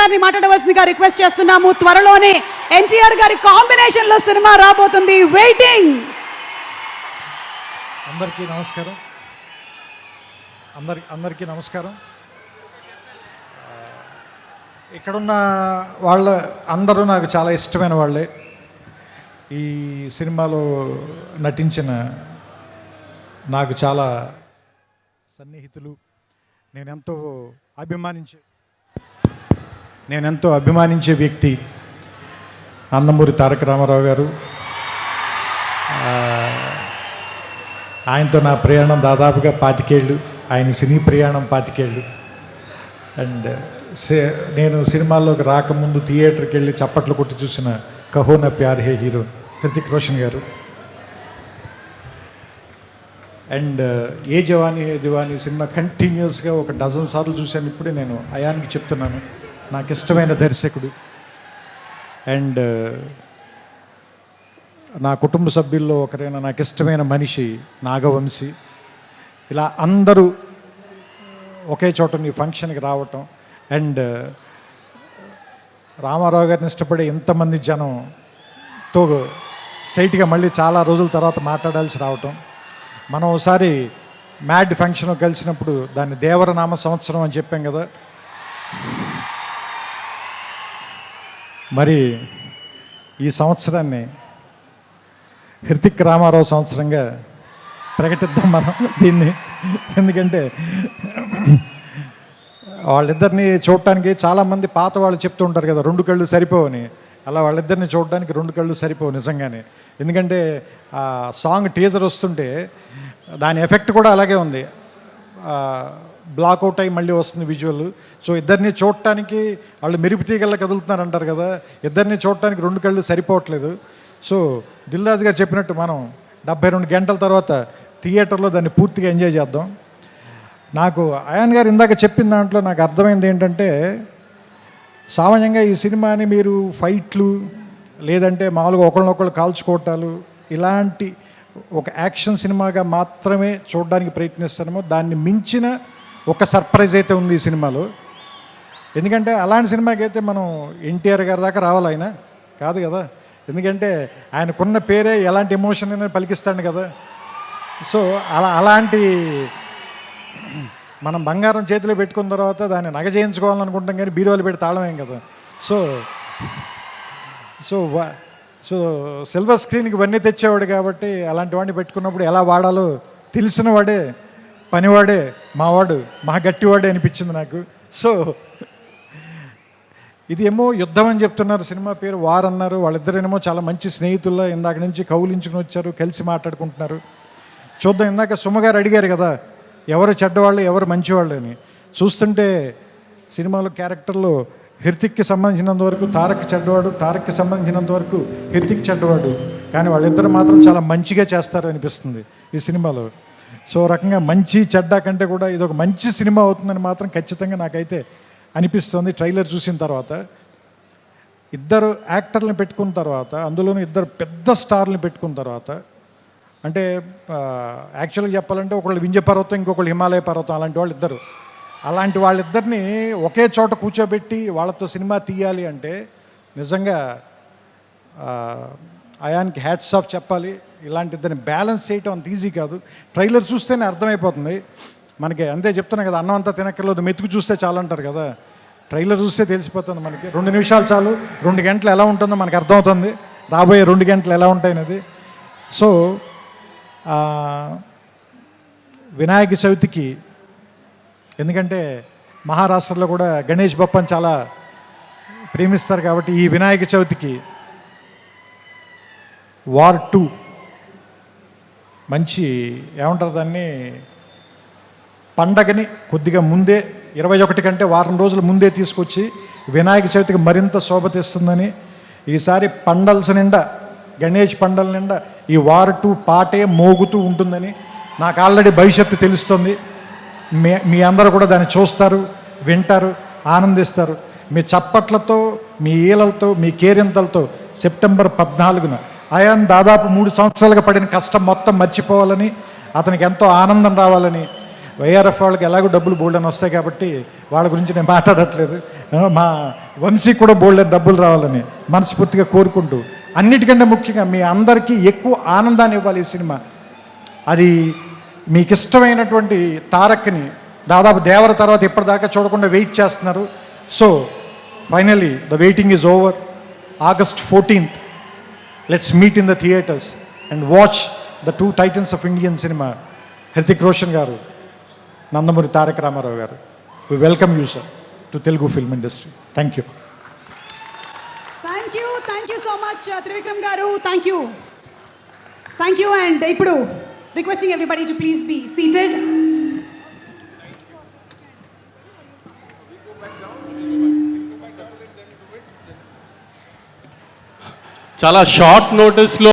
గారిని మాట్లాడవలసిందిగా రిక్వెస్ట్ చేస్తున్నాము. త్వరలోనే ఎన్టీఆర్ గారి కాంబినేషన్ లో సినిమా రాబోతుంది. వెయిటింగ్. అందరికీ నమస్కారం. ఇక్కడున్న వాళ్ళ అందరూ నాకు చాలా ఇష్టమైన వాళ్ళే. ఈ సినిమాలో నటించిన నాకు చాలా సన్నిహితులు. నేనెంతో అభిమానించే వ్యక్తి నందమూరి తారక రామారావు గారు. ఆయనతో నా ప్రయాణం దాదాపుగా 25 ఏళ్ళు, ఆయన సినీ ప్రయాణం 25 ఏళ్ళు. అండ్ నేను సినిమాల్లోకి రాకముందు థియేటర్కి వెళ్ళి చప్పట్లు కొట్టి చూసిన కహో నా ప్యార్ హే హీరో హృతిక్ రోషన్ గారు. అండ్ ఏ జవానీ హే దివానీ సినిమా కంటిన్యూస్గా 12 సార్లు చూశాను. ఇప్పుడే నేను అయాన్కి చెప్తున్నాను, నాకు ఇష్టమైన దర్శకుడు. అండ్ నా కుటుంబ సభ్యుల్లో ఒకరైన నాకు ఇష్టమైన మనిషి నాగవంశీ. ఇలా అందరూ ఒకే చోట ఈ ఫంక్షన్కి రావటం, అండ్ రామారావు గారిని ఇష్టపడే ఎంతమంది జనంతో స్ట్రైట్గా మళ్ళీ చాలా రోజుల తర్వాత మాట్లాడాల్సి రావటం. మనం ఒకసారి మ్యాడ్ ఫంక్షన్ కలిసినప్పుడు దాన్ని దేవరనామ సంవత్సరం అని చెప్పాం కదా. మరి ఈ సంవత్సరాన్ని హృతిక్ రామారావు సంవత్సరంగా ప్రకటిద్దాం మనం దీన్ని. ఎందుకంటే వాళ్ళిద్దరిని చూడటానికి చాలామంది పాత వాళ్ళు చెప్తూ ఉంటారు కదా 2 కళ్ళు సరిపోవని. అలా వాళ్ళిద్దరిని చూడడానికి 2 కళ్ళు సరిపోవు నిజంగానే. ఎందుకంటే ఆ సాంగ్ టీజర్ వస్తుంటే దాని ఎఫెక్ట్ కూడా అలాగే ఉంది. బ్లాక్అవుట్ అయ్యి మళ్ళీ వస్తుంది విజువల్. సో ఇద్దరిని చూడటానికి వాళ్ళు మెరుపు తీగల్లా కదులుతున్నారు అంటారు కదా, ఇద్దరిని చూడటానికి 2 కళ్ళు సరిపోవట్లేదు. సో దిల్ రాజు గారు చెప్పినట్టు మనం 72 గంటల తర్వాత థియేటర్లో దాన్ని పూర్తిగా ఎంజాయ్ చేద్దాం. నాకు అయాన్ గారు ఇందాక చెప్పిన దాంట్లో నాకు అర్థమైంది ఏంటంటే, సామాన్యంగా ఈ సినిమాని మీరు ఫైట్లు లేదంటే మామూలుగా ఒకళ్ళనొకళ్ళు కాల్చుకోవటాలు ఇలాంటి ఒక యాక్షన్ సినిమాగా మాత్రమే చూడడానికి ప్రయత్నిస్తామో దాన్ని మించిన ఒక సర్ప్రైజ్ అయితే ఉంది ఈ సినిమాలో. ఎందుకంటే అలాంటి సినిమాకి అయితే మనం ఎన్టీఆర్ గారి దాకా రావాలి, ఆయన కాదు కదా. ఎందుకంటే ఆయనకున్న పేరే ఎలాంటి ఎమోషన్ అయినా పలికిస్తాడు కదా. సో అలాంటి మనం బంగారం చేతిలో పెట్టుకున్న తర్వాత దాన్ని నగ చేయించుకోవాలనుకుంటాం కానీ బీరువాలు పెట్టి తాళమేం కదా. సో సో సో సిల్వర్ స్క్రీన్కి ఇవన్నీ తెచ్చేవాడు కాబట్టి అలాంటి వాడిని పెట్టుకున్నప్పుడు ఎలా వాడాలో తెలిసిన వాడే, పనివాడే, మావాడు, మా గట్టివాడే అనిపించింది నాకు. సో ఇది ఏమో యుద్ధం అని చెప్తున్నారు, సినిమా పేరు వార్ అన్నారు. వాళ్ళిద్దరేమో చాలా మంచి స్నేహితుల్లో ఇందాక నుంచి కౌలించుకుని వచ్చారు, కలిసి మాట్లాడుకుంటున్నారు. చూద్దాం. ఇందాక సుమగారు అడిగారు కదా ఎవరు చెడ్డవాళ్ళు ఎవరు మంచివాళ్ళు అని. చూస్తుంటే సినిమాలో క్యారెక్టర్లో హృతిక్కి సంబంధించినంత వరకు తారక్ చెడ్డవాడు, తారక్కి సంబంధించినంత వరకు హృతిక్ చెడ్డవాడు. కానీ వాళ్ళిద్దరు మాత్రం చాలా మంచిగా చేస్తారు అనిపిస్తుంది ఈ సినిమాలో. సో రకంగా మంచి చెడ్డ కంటే కూడా ఇది ఒక మంచి సినిమా అవుతుందని మాత్రం ఖచ్చితంగా నాకైతే అనిపిస్తుంది. ట్రైలర్ చూసిన తర్వాత ఇద్దరు యాక్టర్లను పెట్టుకున్న తర్వాత, అందులోనూ ఇద్దరు పెద్ద స్టార్ని పెట్టుకున్న తర్వాత, అంటే యాక్చువల్గా చెప్పాలంటే ఒకళ్ళు వింధ్య పర్వతం, ఇంకొకళ్ళు హిమాలయ పర్వతం, అలాంటి వాళ్ళు ఇద్దరు. అలాంటి వాళ్ళిద్దరిని ఒకే చోట కూర్చోబెట్టి వాళ్ళతో సినిమా తీయాలి అంటే నిజంగా అయాన్కి హ్యాట్స్ ఆఫ్ చెప్పాలి. ఇలాంటి ఇద్దరిని బ్యాలెన్స్ చేయటం అంత ఈజీ కాదు. ట్రైలర్ చూస్తేనే అర్థమైపోతుంది మనకి. అంతే చెప్తున్నా కదా, అన్నం అంతా తినక్కర్లేదు మెతుకు చూస్తే చాలు అంటారు కదా. ట్రైలర్ చూస్తే తెలిసిపోతుంది మనకి. 2 నిమిషాలు చాలు, 2 గంటలు ఎలా ఉంటుందో మనకు అర్థమవుతుంది, రాబోయే 2 గంటలు ఎలా ఉంటాయనేది. సో వినాయక చవితికి, ఎందుకంటే మహారాష్ట్రలో కూడా గణేష్ బప్పని చాలా ప్రేమిస్తారు కాబట్టి ఈ వినాయక చవితికి వార్ 2 మంచి ఏమంటారు దాన్ని, పండగని కొద్దిగా ముందే 21 కంటే వారం రోజుల ముందే తీసుకొచ్చి వినాయక చవితికి మరింత శోభ తెస్తుందని, ఈసారి పండల్స్ నిండా, గణేష్ పండల నిండా ఈ వార్ 2 పాటే మోగుతూ ఉంటుందని నాకు ఆల్రెడీ భవిష్యత్తు తెలుస్తుంది. మీ అందరూ కూడా దాన్ని చూస్తారు, వింటారు, ఆనందిస్తారు. మీ చప్పట్లతో, మీ ఈలలతో, మీ కేరింతలతో సెప్టెంబర్ 14న అయాన్ దాదాపు 3 సంవత్సరాలుగా పడిన కష్టం మొత్తం మర్చిపోవాలని, అతనికి ఎంతో ఆనందం రావాలని, వైఆర్ఎఫ్ వాళ్ళకి ఎలాగో డబ్బులు బోల్డ్ అని వస్తాయి కాబట్టి వాళ్ళ గురించి నేను మాట్లాడట్లేదు. మా వంశీకి కూడా బోల్డ్ అని డబ్బులు రావాలని మనస్ఫూర్తిగా కోరుకుంటూ, అన్నిటికంటే ముఖ్యంగా మీ అందరికీ ఎక్కువ ఆనందాన్ని ఇవ్వాలి ఈ సినిమా. అది మీకు ఇష్టమైనటువంటి తారక్ని దాదాపు దేవర తర్వాత ఇప్పటిదాకా చూడకుండా వెయిట్ చేస్తున్నారు. So finally the waiting is over. August 14th, let's meet in the theaters and watch the two titans of Indian cinema, Hrithik Roshan garu, Nandamuri Tarak Ramarao garu. We welcome you, sir, to Telugu film industry. Thank you. Thank you so much, Trivikram garu. Thank you, and ippudu requesting everybody to please be seated. చాలా short నోటీస్లో